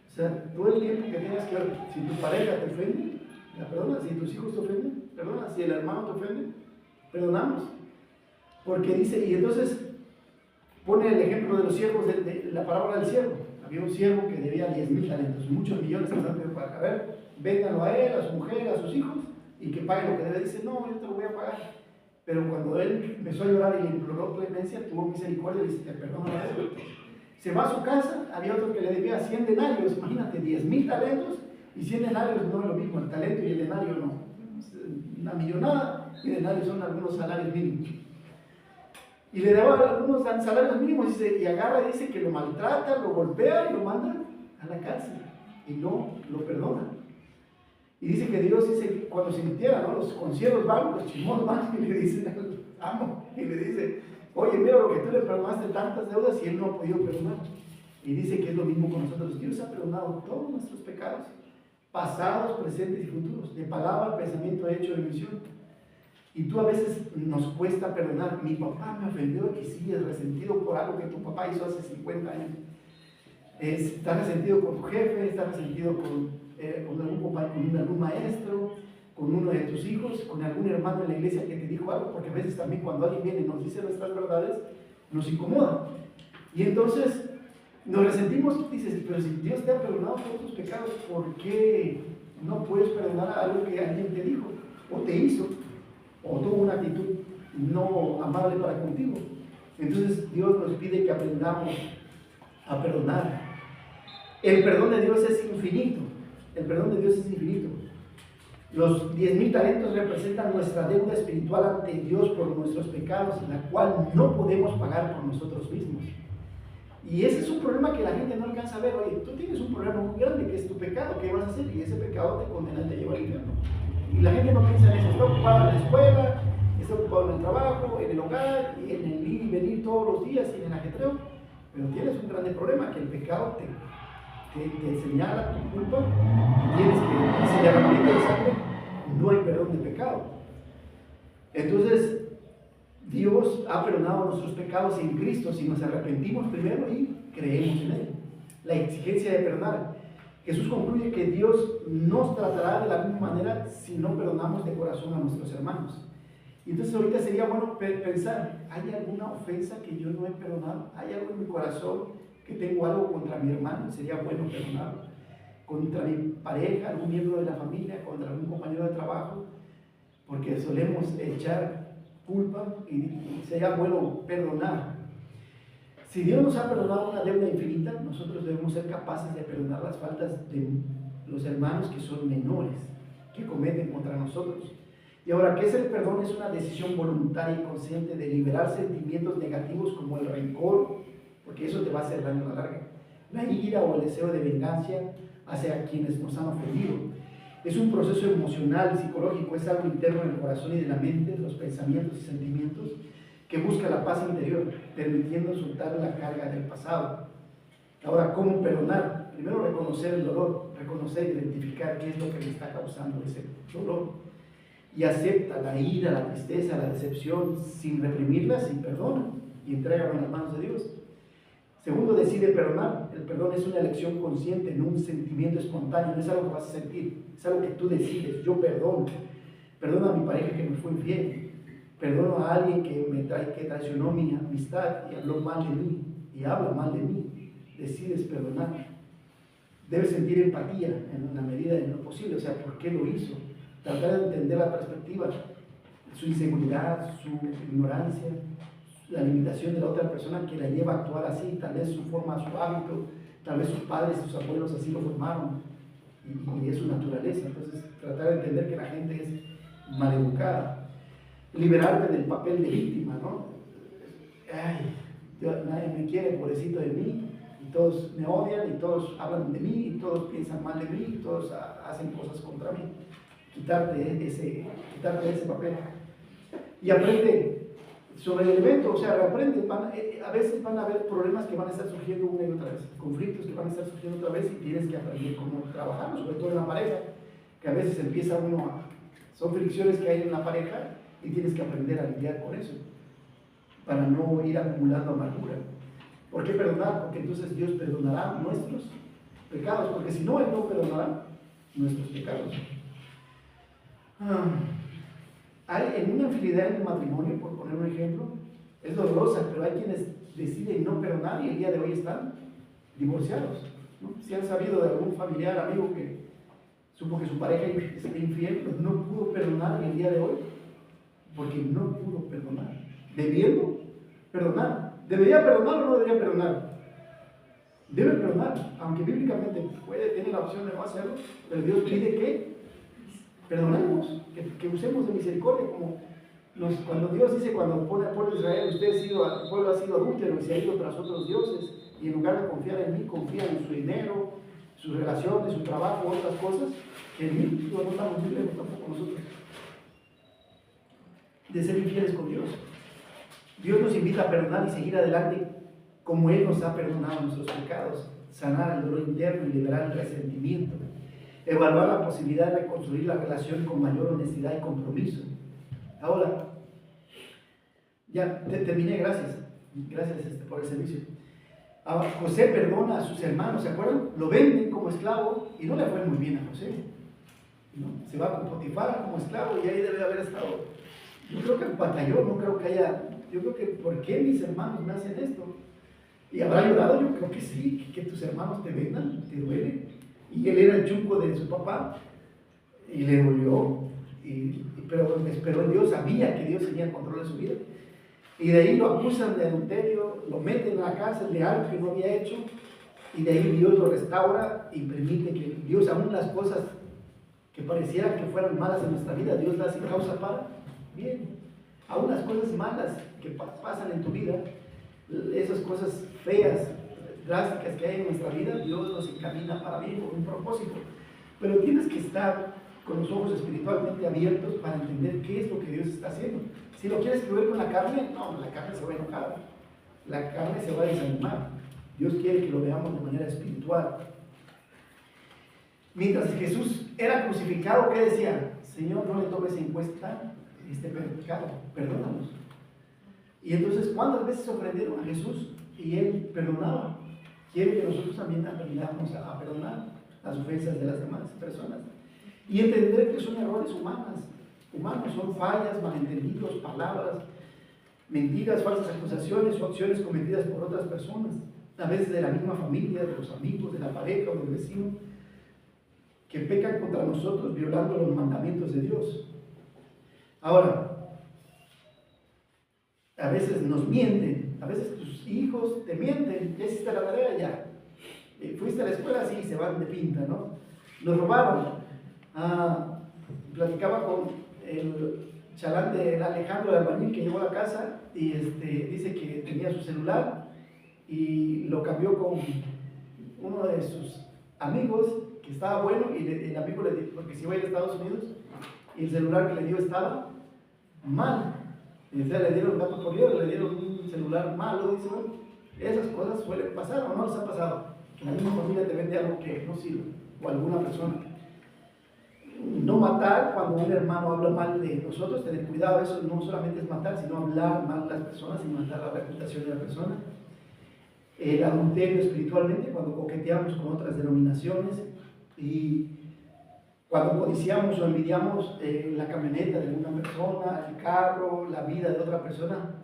A: O sea, todo el tiempo que tengas que ver, si tu pareja te ofende, la perdonas. Si tus hijos te ofenden, perdonas. Si el hermano te ofende, perdonamos. Porque dice, y entonces pone el ejemplo de los siervos, de la parábola del siervo. Había un siervo que debía 10,000 talentos, muchos millones de talentos para ver, vénganlo a él, a su mujer, a sus hijos, y que pague lo que debe. Dice, no, yo te lo voy a pagar. Pero cuando él empezó a llorar y le imploró clemencia, tuvo misericordia y dice, te perdono a él. Se va a su casa, había otro que le debía 100 denarios, imagínate, 10,000 talentos, y 100 denarios no es lo mismo, el talento y el denario no. Una millonada y denarios son algunos salarios mínimos. Y le daba algunos salarios mínimos y agarra y dice que lo maltrata, lo golpea y lo manda a la cárcel. Y no lo perdona. Y dice que Dios dice que cuando se metiera, ¿no? Los conciervos van, los chismos van y le dicen al amo, y le dice, oye, mira lo que tú le perdonaste tantas deudas y él no ha podido perdonar. Y dice que es lo mismo con nosotros. Dios ha perdonado todos nuestros pecados, pasados, presentes y futuros, de palabra, pensamiento, hecho y omisión. Y tú a veces nos cuesta perdonar. Mi papá me ofendió, y sí, es resentido por algo que tu papá hizo hace 50 años. Estás resentido con tu jefe, estás resentido con algún maestro, con uno de tus hijos, con algún hermano en la iglesia que te dijo algo, porque a veces también cuando alguien viene y nos dice nuestras verdades, nos incomoda. Y entonces nos resentimos, dices, pero si Dios te ha perdonado todos tus pecados, ¿por qué no puedes perdonar algo que alguien te dijo o te hizo? O tuvo una actitud no amable para contigo. Entonces Dios nos pide que aprendamos a perdonar. El perdón de Dios es infinito. El perdón de Dios es infinito. Los 10,000 talentos representan nuestra deuda espiritual ante Dios por nuestros pecados, la cual no podemos pagar por nosotros mismos. Y ese es un problema que la gente no alcanza a ver. Oye, tú tienes un problema muy grande que es tu pecado. ¿Qué vas a hacer? Y ese pecado te condena y te lleva al infierno. Y la gente no piensa en eso, está ocupado en la escuela, está ocupado en el trabajo, en el hogar, y en el ir y venir todos los días y en el ajetreo. Pero tienes un grande problema, que el pecado te señala tu culpa, y tienes que señalamiento de sangre, no hay perdón de pecado. Entonces, Dios ha perdonado nuestros pecados en Cristo si nos arrepentimos primero y creemos en Él. La exigencia de perdonar. Jesús concluye que Dios nos tratará de la misma manera si no perdonamos de corazón a nuestros hermanos. Y entonces ahorita sería bueno pensar, ¿hay alguna ofensa que yo no he perdonado? ¿Hay algo en mi corazón que tengo algo contra mi hermano? Sería bueno perdonarlo. Contra mi pareja, algún miembro de la familia, contra algún compañero de trabajo, porque solemos echar culpa y sería bueno perdonar. Si Dios nos ha perdonado una deuda infinita, nosotros debemos ser capaces de perdonar las faltas de los hermanos que son menores, que cometen contra nosotros. Y ahora, ¿qué es el perdón? Es una decisión voluntaria y consciente de liberar sentimientos negativos como el rencor, porque eso te va a hacer daño a la larga, la ira o el deseo de venganza hacia quienes nos han ofendido. Es un proceso emocional, psicológico, es algo interno en el corazón y de la mente, de los pensamientos y sentimientos, que busca la paz interior, permitiendo soltar la carga del pasado. Ahora, ¿cómo perdonar? Primero, reconocer el dolor, reconocer e identificar qué es lo que me está causando ese dolor. Y acepta la ira, la tristeza, la decepción, sin reprimirlas, y perdona, y entrégalo en las manos de Dios. Segundo, decide perdonar. El perdón es una elección consciente, no un sentimiento espontáneo, no es algo que vas a sentir, es algo que tú decides. Yo perdono. Perdono a mi pareja que me fue infiel. Perdono a alguien que traicionó mi amistad y habló mal de mí y habla mal de mí. Decides perdonar. Debes sentir empatía en la medida de lo posible. O sea, ¿por qué lo hizo? Tratar de entender la perspectiva, su inseguridad, su ignorancia, la limitación de la otra persona que la lleva a actuar así, tal vez su forma, su hábito, tal vez sus padres, sus abuelos así lo formaron y es su naturaleza. Entonces, tratar de entender que la gente es maleducada. Liberarte del papel de víctima, ¿no? Ay, nadie me quiere, pobrecito de mí, y todos me odian, y todos hablan de mí, y todos piensan mal de mí, y todos hacen cosas contra mí. Quitarte ese papel. Y aprende sobre el evento, o sea, reaprende. A veces van a haber problemas que van a estar surgiendo una y otra vez, conflictos que van a estar surgiendo otra vez, y tienes que aprender cómo trabajarlos, sobre todo en la pareja, que a veces empieza son fricciones que hay en la pareja, y tienes que aprender a lidiar con eso, para no ir acumulando amargura. ¿Por qué perdonar? Porque entonces Dios perdonará nuestros pecados, porque si no, Él no perdonará nuestros pecados. Hay en una infidelidad en el matrimonio, por poner un ejemplo, es dolorosa, pero hay quienes deciden no perdonar y el día de hoy están divorciados, ¿no? Si han sabido de algún familiar, amigo que supo que su pareja es infiel, pues no pudo perdonar el día de hoy, porque no pudo perdonar, debiendo perdonar. ¿Debería perdonar o no debería perdonar? Debe perdonar, aunque bíblicamente puede tener la opción de no hacerlo, pero Dios pide que perdonemos, que usemos de misericordia, como cuando Dios dice, cuando pone al pueblo de Israel, el pueblo ha sido adúltero y se ha ido tras otros dioses, y en lugar de confiar en mí, confía en su dinero, sus relaciones, su trabajo, otras cosas, que en mí no estamos libres tampoco nosotros de ser infieles con Dios. Dios nos invita a perdonar y seguir adelante como Él nos ha perdonado nuestros pecados, sanar el dolor interno y liberar el resentimiento, evaluar la posibilidad de reconstruir la relación con mayor honestidad y compromiso. Ahora, ya terminé, gracias por el servicio. Ahora, José perdona a sus hermanos, ¿se acuerdan? Lo venden como esclavo y no le fue muy bien a José, ¿no? Se va con Potifar como esclavo y ahí debe haber estado. Yo creo que batalló, no creo que haya. Yo creo que, ¿por qué mis hermanos me hacen esto? ¿Y habrá llorado? Yo creo que sí, que tus hermanos te vendan, te duele. Y él era el chunco de su papá, y le dolió, pero esperó en Dios, sabía que Dios tenía el control de su vida. Y de ahí lo acusan de adulterio, lo meten a la cárcel de algo que no había hecho, y de ahí Dios lo restaura y permite que Dios, aún las cosas que parecieran que fueran malas en nuestra vida, Dios las causa para bien. Aún las cosas malas que pasan en tu vida, esas cosas feas, drásticas que hay en nuestra vida, Dios nos encamina para bien, con un propósito. Pero tienes que estar con los ojos espiritualmente abiertos para entender qué es lo que Dios está haciendo. Si lo quieres ver con la carne, no, la carne se va a enojar, la carne se va a desanimar. Dios quiere que lo veamos de manera espiritual. Mientras Jesús era crucificado, ¿qué decía? Señor, no le tomes en cuenta este pecado, perdónanos. Y entonces, ¿cuántas veces ofendieron a Jesús? Y Él perdonaba. Quiere que nosotros también aprendamos a perdonar las ofensas de las demás personas. Y entender que son errores humanos, son fallas, malentendidos, palabras, mentiras, falsas acusaciones o acciones cometidas por otras personas, a veces de la misma familia, de los amigos, de la pareja o del vecino, que pecan contra nosotros violando los mandamientos de Dios. Ahora, a veces nos mienten, a veces tus hijos te mienten, ya hiciste la tarea ya, fuiste a la escuela, sí, se van de pinta, ¿no? Nos robaron. Platicaba con el chalán de Alejandro de Albañil que llegó a la casa y dice que tenía su celular y lo cambió con uno de sus amigos que estaba bueno, y el amigo le dijo, porque si iba a ir a Estados Unidos, y el celular que le dio estaba mal. Y le dieron gato por liebre, le dieron un celular malo. Dice, bueno, esas cosas suelen pasar, ¿o no les ha pasado? Que la misma familia te vende algo que no sirve, o alguna persona. No matar, cuando un hermano habla mal de nosotros, tener cuidado, eso no solamente es matar, sino hablar mal de las personas y matar la reputación de la persona. El adulterio espiritualmente, cuando coqueteamos con otras denominaciones, y cuando codiciamos o envidiamos la camioneta de una persona, el carro, la vida de otra persona,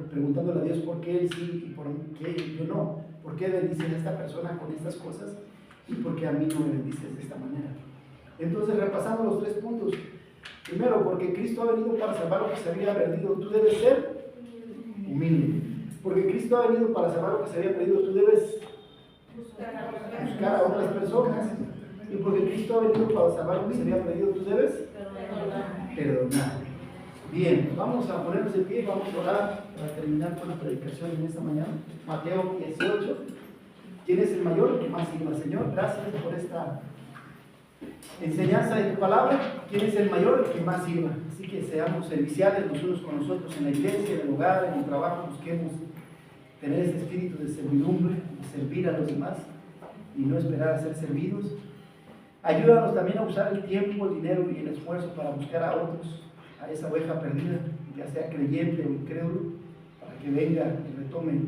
A: preguntándole a Dios por qué él sí y por qué yo no, por qué bendices a esta persona con estas cosas y por qué a mí no me bendices de esta manera. Entonces, repasando los 3 puntos. Primero, porque Cristo ha venido para salvar lo que se había perdido, tú debes ser humilde. Porque Cristo ha venido para salvar lo que se había perdido, tú debes buscar a otras personas. Y porque Cristo ha venido para salvar lo que se había perdido, tú debes perdonar. Bien, vamos a ponernos de pie y vamos a orar para terminar con la predicación en esta mañana. Mateo 18. ¿Quién es el mayor? El que más sirva. Señor, gracias por esta enseñanza de tu palabra. ¿Quién es el mayor? El que más sirva. Así que seamos serviciales los unos con los otros en la iglesia, en el hogar, en el trabajo. Busquemos tener ese espíritu de servidumbre, de servir a los demás y no esperar a ser servidos. Ayúdanos también a usar el tiempo, el dinero y el esfuerzo para buscar a otros, a esa oveja perdida, ya sea creyente o incrédulo, para que venga y retome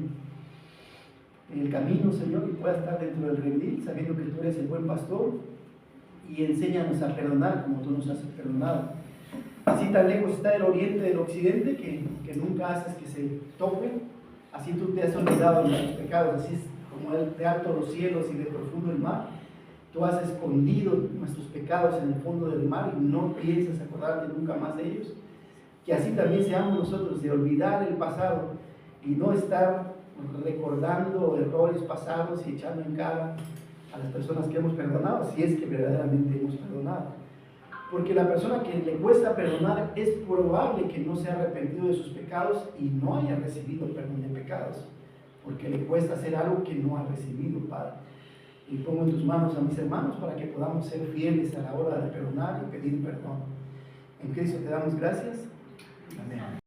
A: el camino, Señor, y pueda estar dentro del redil, sabiendo que tú eres el buen pastor, y enséñanos a perdonar como tú nos has perdonado. Así tan lejos está el oriente del occidente que nunca haces que se toquen, así tú te has olvidado de nuestros pecados, así es como de alto los cielos y de profundo el mar. Tú has escondido nuestros pecados en el fondo del mar y no piensas acordarte nunca más de ellos. Que así también seamos nosotros, de olvidar el pasado y no estar recordando errores pasados y echando en cara a las personas que hemos perdonado, si es que verdaderamente hemos perdonado. Porque la persona que le cuesta perdonar es probable que no se haya arrepentido de sus pecados y no haya recibido perdón de pecados, porque le cuesta hacer algo que no ha recibido, Padre. Y pongo en tus manos a mis hermanos para que podamos ser fieles a la hora de perdonar y pedir perdón. En Cristo te damos gracias. Amén.